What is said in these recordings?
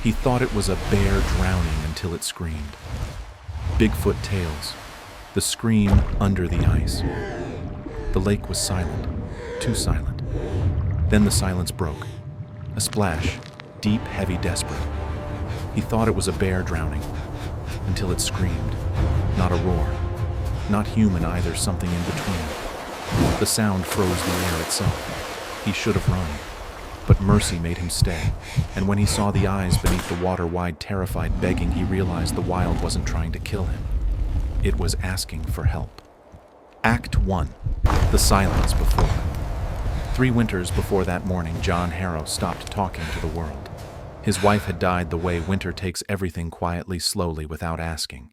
He thought it was a bear drowning until it screamed. Bigfoot Tales. The scream under the ice. The lake was silent, too silent. Then the silence broke. A splash, deep, heavy, desperate. He thought it was a bear drowning, until it screamed. Not a roar. Not human either, something in between. The sound froze the air itself. He should have run, but mercy made him stay. And when he saw the eyes beneath the water wide, terrified, begging, he realized the wild wasn't trying to kill him. It was asking for help. Act 1. The silence before. 3 winters before that morning, John Harrow stopped talking to the world. His wife had died the way winter takes everything quietly, slowly, without asking.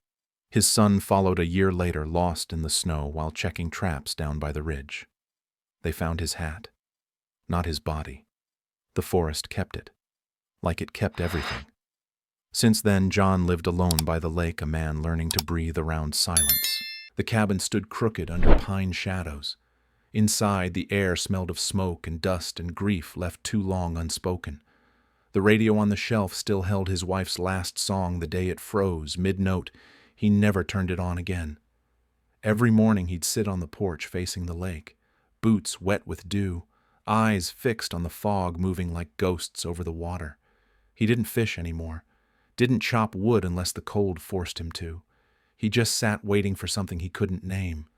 His son followed a year later, lost in the snow while checking traps down by the ridge. They found his hat, not his body. The forest kept it, like it kept everything. Since then, John lived alone by the lake, a man learning to breathe around silence. The cabin stood crooked under pine shadows. Inside, the air smelled of smoke and dust and grief left too long unspoken. The radio on the shelf still held his wife's last song the day it froze, mid-note. He never turned it on again. Every morning he'd sit on the porch facing the lake, boots wet with dew, eyes fixed on the fog moving like ghosts over the water. He didn't fish anymore, didn't chop wood unless the cold forced him to. He just sat waiting for something he couldn't name.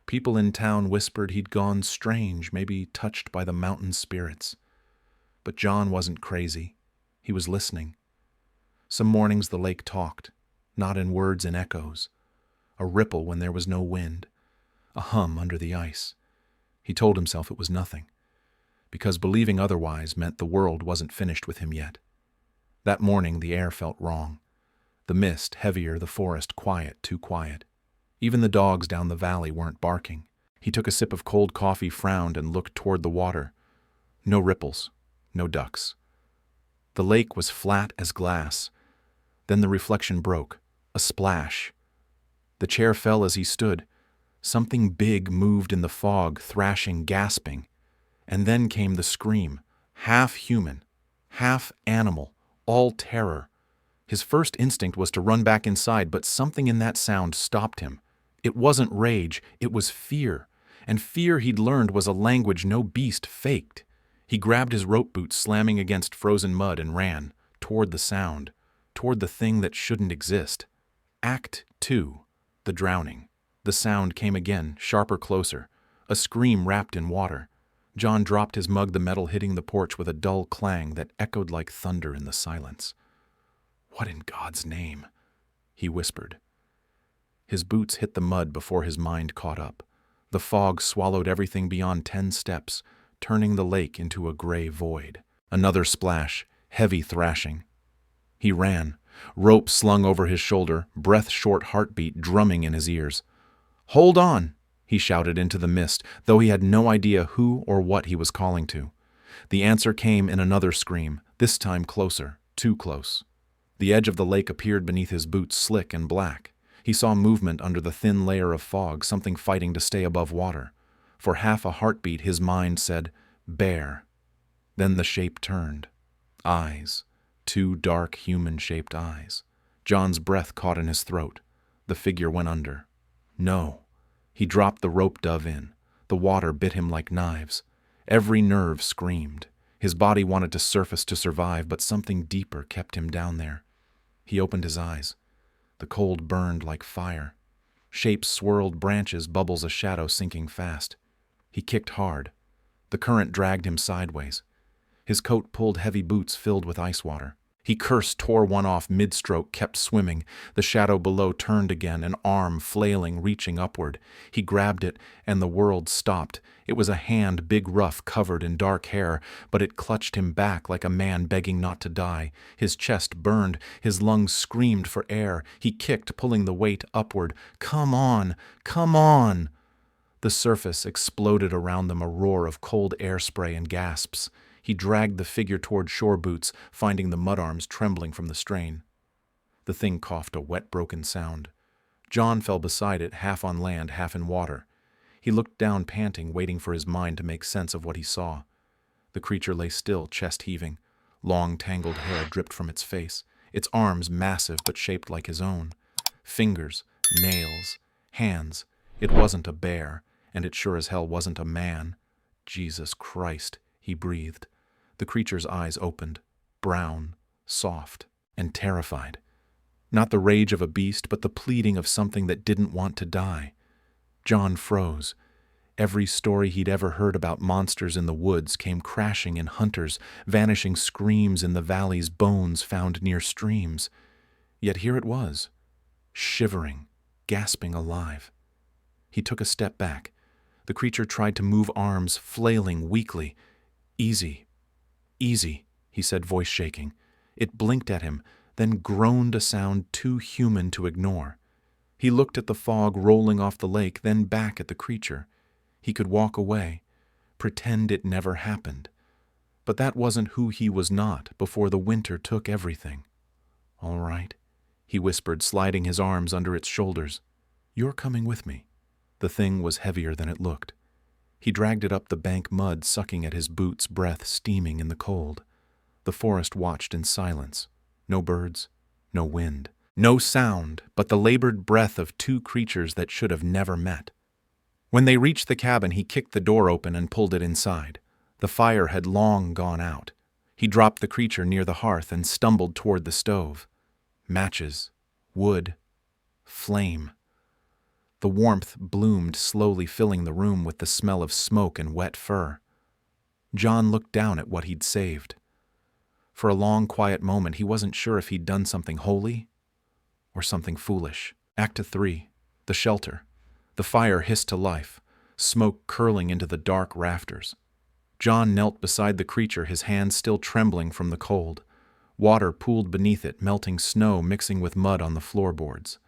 People in town whispered he'd gone strange, maybe touched by the mountain spirits. But John wasn't crazy. He was listening. Some mornings the lake talked, not in words and echoes. A ripple when there was no wind. A hum under the ice. He told himself it was nothing, because believing otherwise meant the world wasn't finished with him yet. That morning the air felt wrong. The mist heavier, the forest quiet, too quiet. Even the dogs down the valley weren't barking. He took a sip of cold coffee, frowned, and looked toward the water. No ripples, no ducks. The lake was flat as glass. Then the reflection broke. A splash. The chair fell as he stood. Something big moved in the fog, thrashing, gasping. And then came the scream. Half human, half animal, all terror. His first instinct was to run back inside, but something in that sound stopped him. It wasn't rage, it was fear. And fear, he'd learned, was a language no beast faked. He grabbed his rope boots, slamming against frozen mud, and ran, toward the sound, toward the thing that shouldn't exist. Act 2. The drowning. The sound came again, sharper, closer. A scream wrapped in water. John dropped his mug, the metal hitting the porch with a dull clang that echoed like thunder in the silence. "What in God's name?" he whispered. His boots hit the mud before his mind caught up. The fog swallowed everything beyond 10 steps, turning the lake into a gray void. Another splash, heavy thrashing. He ran, rope slung over his shoulder, breath-short heartbeat drumming in his ears. "Hold on!" he shouted into the mist, though he had no idea who or what he was calling to. The answer came in another scream, this time closer, too close. The edge of the lake appeared beneath his boots, slick and black. He saw movement under the thin layer of fog, something fighting to stay above water. For half a heartbeat, his mind said, "Bear." Then the shape turned. Eyes. 2 dark, human-shaped eyes. John's breath caught in his throat. The figure went under. No. He dropped the rope dove in. The water bit him like knives. Every nerve screamed. His body wanted to surface to survive, but something deeper kept him down there. He opened his eyes. The cold burned like fire. Shapes swirled, branches, bubbles, a shadow sinking fast. He kicked hard. The current dragged him sideways. His coat pulled heavy boots filled with ice water. He cursed, tore one off mid-stroke, kept swimming. The shadow below turned again, an arm flailing, reaching upward. He grabbed it, and the world stopped. It was a hand, big, rough, covered in dark hair, but it clutched him back like a man begging not to die. His chest burned. His lungs screamed for air. He kicked, pulling the weight upward. "Come on! Come on!" The surface exploded around them, a roar of cold air spray and gasps. He dragged the figure toward shore boots, finding the mud arms trembling from the strain. The thing coughed a wet, broken sound. John fell beside it, half on land, half in water. He looked down, panting, waiting for his mind to make sense of what he saw. The creature lay still, chest heaving. Long, tangled hair dripped from its face, its arms massive but shaped like his own. Fingers, nails, hands. It wasn't a bear, and it sure as hell wasn't a man. Jesus Christ, he breathed. The creature's eyes opened, brown, soft, and terrified. Not the rage of a beast, but the pleading of something that didn't want to die. John froze. Every story he'd ever heard about monsters in the woods came crashing in hunters, vanishing screams in the valleys, bones found near streams. Yet here it was, shivering, gasping alive. He took a step back. The creature tried to move arms, flailing weakly. "Easy, easy," he said, voice shaking. It blinked at him, then groaned a sound too human to ignore. He looked at the fog rolling off the lake, then back at the creature. He could walk away, pretend it never happened. But that wasn't who he was not before the winter took everything. "All right," he whispered, sliding his arms under its shoulders. "You're coming with me." The thing was heavier than it looked. He dragged it up the bank mud, sucking at his boots, breath steaming in the cold. The forest watched in silence. No birds, no wind, no sound but the labored breath of two creatures that should have never met. When they reached the cabin, he kicked the door open and pulled it inside. The fire had long gone out. He dropped the creature near the hearth and stumbled toward the stove. Matches, wood, flame. The warmth bloomed, slowly filling the room with the smell of smoke and wet fur. John looked down at what he'd saved. For a long, quiet moment, he wasn't sure if he'd done something holy or something foolish. Act 3, the shelter. The fire hissed to life, smoke curling into the dark rafters. John knelt beside the creature, his hands still trembling from the cold. Water pooled beneath it, melting snow mixing with mud on the floorboards.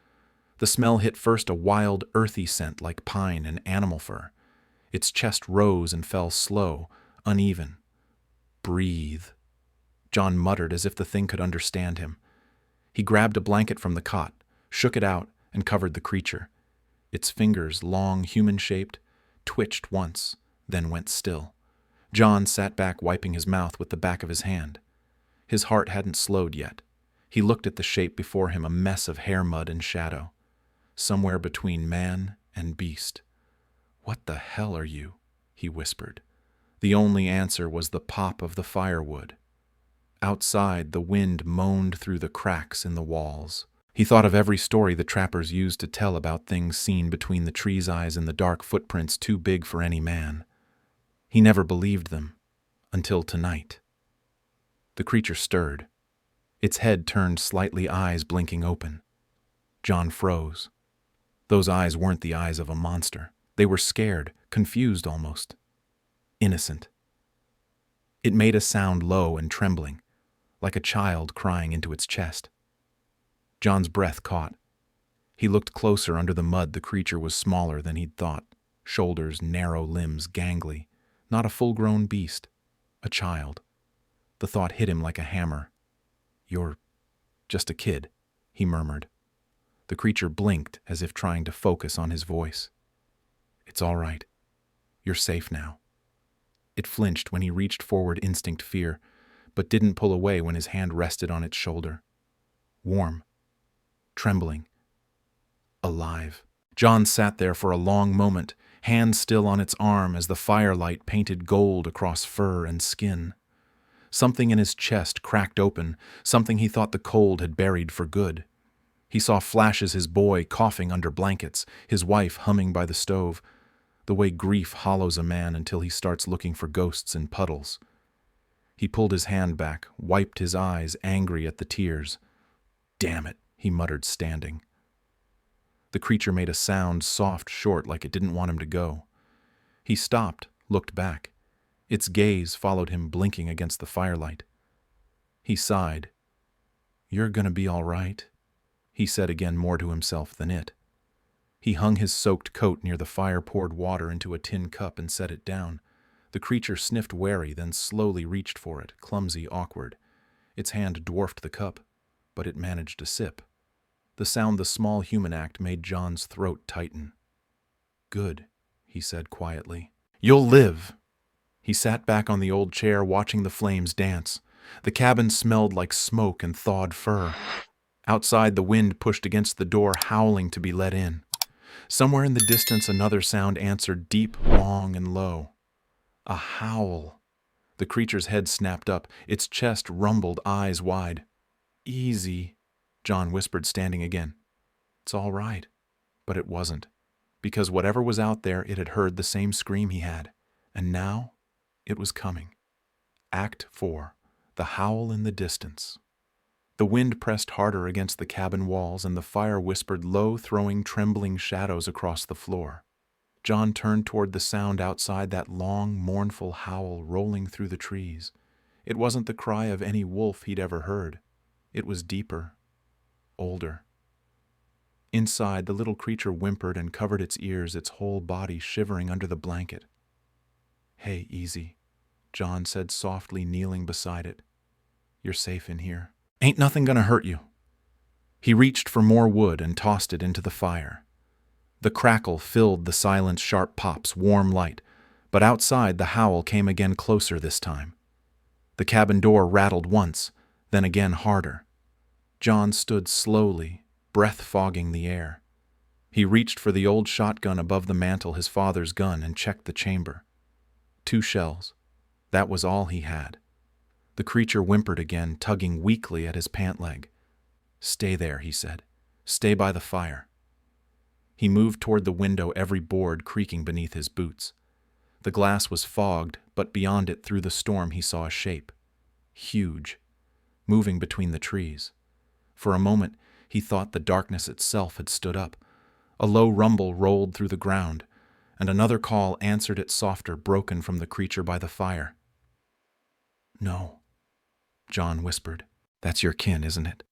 The smell hit first a wild, earthy scent like pine and animal fur. Its chest rose and fell slow, uneven. "Breathe," John muttered as if the thing could understand him. He grabbed a blanket from the cot, shook it out, and covered the creature. Its fingers, long, human-shaped, twitched once, then went still. John sat back, wiping his mouth with the back of his hand. His heart hadn't slowed yet. He looked at the shape before him, a mess of hair mud and shadow. Somewhere between man and beast. "What the hell are you?" he whispered. The only answer was the pop of the firewood. Outside, the wind moaned through the cracks in the walls. He thought of every story the trappers used to tell about things seen between the tree's eyes and the dark footprints too big for any man. He never believed them, until tonight. The creature stirred. Its head turned slightly, eyes blinking open. John froze. Those eyes weren't the eyes of a monster. They were scared, confused almost. Innocent. It made a sound low and trembling, like a child crying into its chest. John's breath caught. He looked closer under the mud. The creature was smaller than he'd thought. Shoulders, narrow limbs, gangly. Not a full-grown beast. A child. The thought hit him like a hammer. "You're just a kid," he murmured. The creature blinked as if trying to focus on his voice. "It's all right. You're safe now." It flinched when he reached forward, instinct fear, but didn't pull away when his hand rested on its shoulder. Warm. Trembling. Alive. John sat there for a long moment, hand still on its arm as the firelight painted gold across fur and skin. Something in his chest cracked open, something he thought the cold had buried for good. He saw flashes: his boy coughing under blankets, his wife humming by the stove, the way grief hollows a man until he starts looking for ghosts in puddles. He pulled his hand back, wiped his eyes, angry at the tears. "Damn it," he muttered, standing. The creature made a sound, soft, short, like it didn't want him to go. He stopped, looked back. Its gaze followed him, blinking against the firelight. He sighed. "You're gonna be all right," he said again, more to himself than it. He hung his soaked coat near the fire, poured water into a tin cup, and set it down. The creature sniffed wary, then slowly reached for it, clumsy, awkward. Its hand dwarfed the cup, but it managed a sip. The sound the small human act made John's throat tighten. "Good," he said quietly. "You'll live." He sat back on the old chair, watching the flames dance. The cabin smelled like smoke and thawed fur. Outside, the wind pushed against the door, howling to be let in. Somewhere in the distance, another sound answered, deep, long, and low. A howl. The creature's head snapped up, its chest rumbled, eyes wide. "Easy," John whispered, standing again. "It's all right." But it wasn't, because whatever was out there, it had heard the same scream he had, and now it was coming. Act 4. The Howl in the Distance. The wind pressed harder against the cabin walls, and the fire whispered low, throwing trembling shadows across the floor. John turned toward the sound outside, that long, mournful howl rolling through the trees. It wasn't the cry of any wolf he'd ever heard. It was deeper, older. Inside, the little creature whimpered and covered its ears, its whole body shivering under the blanket. "Hey, Easy," John said softly, kneeling beside it. "You're safe in here. Ain't nothing gonna hurt you." He reached for more wood and tossed it into the fire. The crackle filled the silence, sharp pops, warm light, but outside the howl came again, closer this time. The cabin door rattled once, then again harder. John stood slowly, breath fogging the air. He reached for the old shotgun above the mantel, his father's gun, and checked the chamber. 2 shells. That was all he had. The creature whimpered again, tugging weakly at his pant leg. "Stay there," he said. "Stay by the fire." He moved toward the window, every board creaking beneath his boots. The glass was fogged, but beyond it, through the storm, he saw a shape. Huge, moving between the trees. For a moment, he thought the darkness itself had stood up. A low rumble rolled through the ground, and another call answered it, softer, broken from the creature by the fire. "No," John whispered. "That's your kin, isn't it?"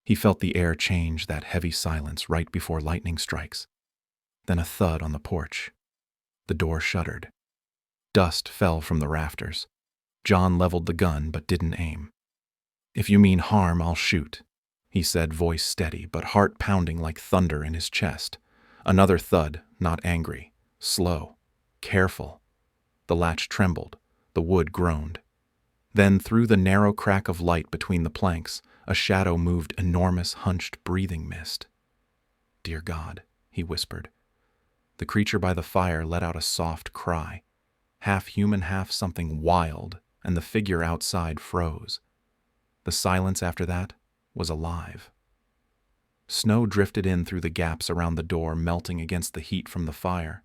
He felt the air change, that heavy silence right before lightning strikes. Then a thud on the porch. The door shuddered. Dust fell from the rafters. John leveled the gun but didn't aim. "If you mean harm, I'll shoot," he said, voice steady, but heart pounding like thunder in his chest. Another thud, not angry, slow, careful. The latch trembled, the wood groaned. Then, through the narrow crack of light between the planks, a shadow moved, enormous, hunched, breathing mist. "Dear God," he whispered. The creature by the fire let out a soft cry, half human, half something wild, and the figure outside froze. The silence after that was alive. Snow drifted in through the gaps around the door, melting against the heat from the fire.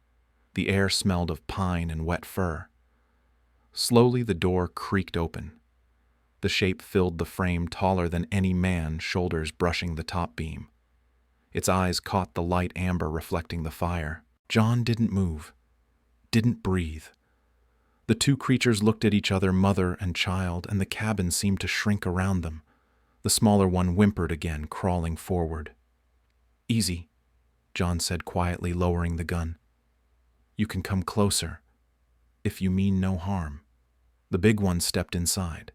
The air smelled of pine and wet fur. Slowly the door creaked open. The shape filled the frame, taller than any man, shoulders brushing the top beam. Its eyes caught the light amber reflecting the fire. John didn't move, didn't breathe. The 2 creatures looked at each other, mother and child, and the cabin seemed to shrink around them. The smaller one whimpered again, crawling forward. "Easy," John said quietly, lowering the gun. "You can come closer, if you mean no harm." The big one stepped inside.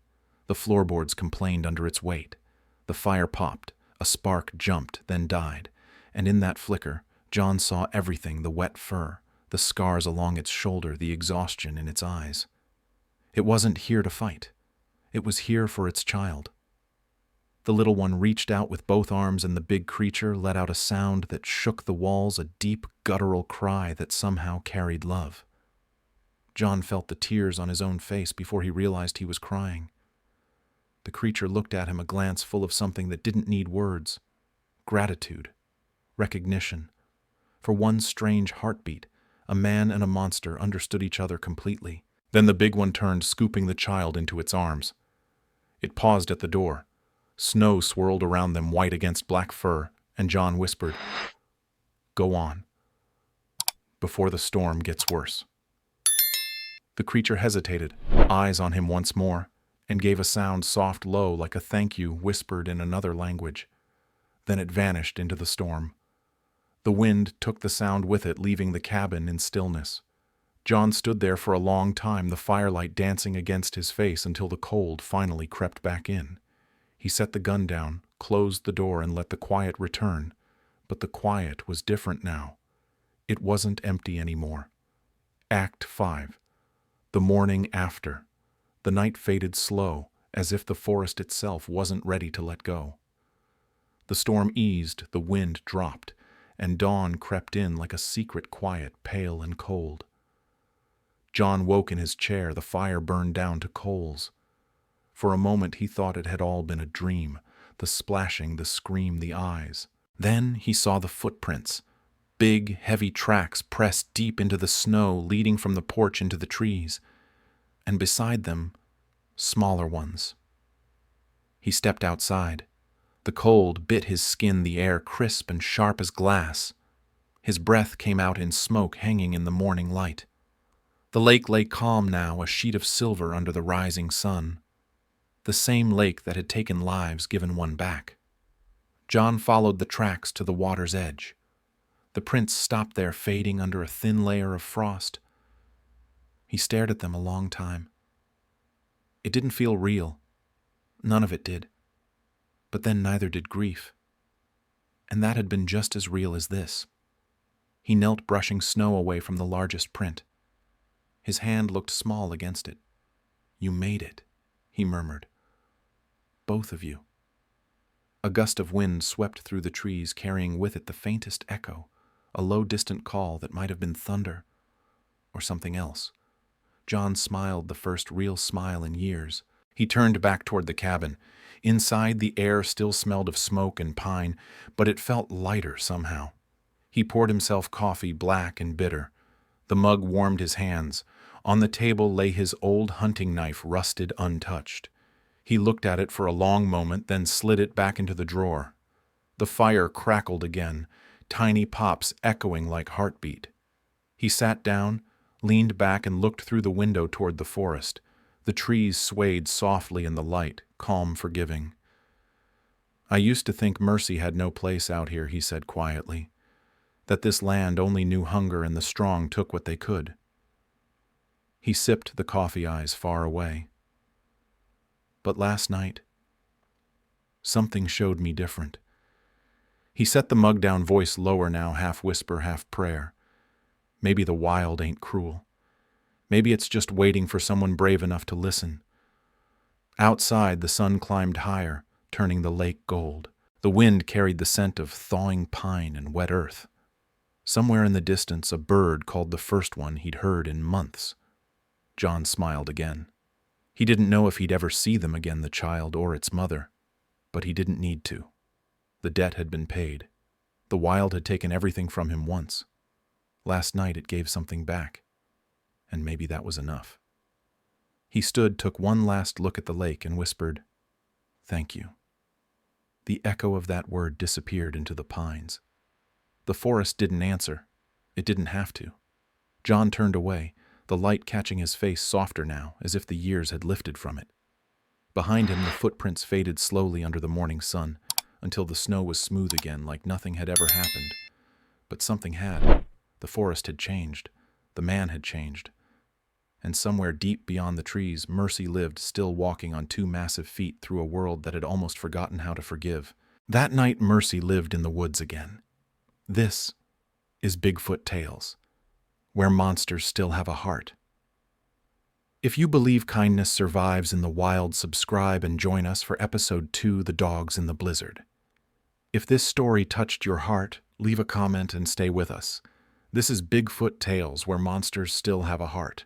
The floorboards complained under its weight. The fire popped, a spark jumped, then died, and in that flicker, John saw everything: the wet fur, the scars along its shoulder, the exhaustion in its eyes. It wasn't here to fight. It was here for its child. The little one reached out with both arms, and the big creature let out a sound that shook the walls, a deep, guttural cry that somehow carried love. John felt the tears on his own face before he realized he was crying. The creature looked at him, a glance full of something that didn't need words. Gratitude. Recognition. For one strange heartbeat, a man and a monster understood each other completely. Then the big one turned, scooping the child into its arms. It paused at the door. Snow swirled around them, white against black fur, and John whispered, "Go on, before the storm gets worse." The creature hesitated, eyes on him once more, and gave a sound, soft, low, like a thank you whispered in another language. Then it vanished into the storm. The wind took the sound with it, leaving the cabin in stillness. John stood there for a long time, the firelight dancing against his face, until the cold finally crept back in. He set the gun down, closed the door, and let the quiet return. But the quiet was different now. It wasn't empty anymore. Act 5. The morning after. The night faded slow, as if the forest itself wasn't ready to let go. The storm eased, the wind dropped, and dawn crept in like a secret quiet, pale and cold. John woke in his chair, the fire burned down to coals. For a moment he thought it had all been a dream, the splashing, the scream, the eyes. Then he saw the footprints, big, heavy tracks pressed deep into the snow leading from the porch into the trees, and beside them, smaller ones. He stepped outside. The cold bit his skin, the air crisp and sharp as glass. His breath came out in smoke hanging in the morning light. The lake lay calm now, a sheet of silver under the rising sun. The same lake that had taken lives given one back. John followed the tracks to the water's edge. The prints stopped there, fading under a thin layer of frost. He stared at them a long time. It didn't feel real. None of it did. But then neither did grief. And that had been just as real as this. He knelt, brushing snow away from the largest print. His hand looked small against it. "You made it," he murmured. "Both of you." A gust of wind swept through the trees, carrying with it the faintest echo, a low, distant call that might have been thunder or something else. John smiled, the first real smile in years. He turned back toward the cabin. Inside, the air still smelled of smoke and pine, but it felt lighter somehow. He poured himself coffee, black and bitter. The mug warmed his hands. On the table lay his old hunting knife, rusted, untouched. He looked at it for a long moment, then slid it back into the drawer. The fire crackled again, tiny pops echoing like heartbeat. He sat down, leaned back and looked through the window toward the forest. The trees swayed softly in the light, calm, forgiving. "I used to think mercy had no place out here," he said quietly, "that this land only knew hunger and the strong took what they could." He sipped the coffee, eyes far away. "But last night, something showed me different." He set the mug down, voice lower now, half whisper, half prayer. "Maybe the wild ain't cruel. Maybe it's just waiting for someone brave enough to listen." Outside, the sun climbed higher, turning the lake gold. The wind carried the scent of thawing pine and wet earth. Somewhere in the distance, a bird called the first one he'd heard in months. John smiled again. He didn't know if he'd ever see them again, the child or its mother, but he didn't need to. The debt had been paid. The wild had taken everything from him once. Last night it gave something back, and maybe that was enough. He stood, took one last look at the lake, and whispered, "Thank you." The echo of that word disappeared into the pines. The forest didn't answer. It didn't have to. John turned away, the light catching his face, softer now, as if the years had lifted from it. Behind him, the footprints faded slowly under the morning sun, until the snow was smooth again, like nothing had ever happened. But something had. The forest had changed. The man had changed. And somewhere deep beyond the trees, Mercy lived, still walking on two massive feet through a world that had almost forgotten how to forgive. That night, Mercy lived in the woods again. This is Bigfoot Tales, where monsters still have a heart. If you believe kindness survives in the wild, subscribe and join us for episode 2, The Dogs in the Blizzard. If this story touched your heart, leave a comment and stay with us. This is Bigfoot Tales, where monsters still have a heart.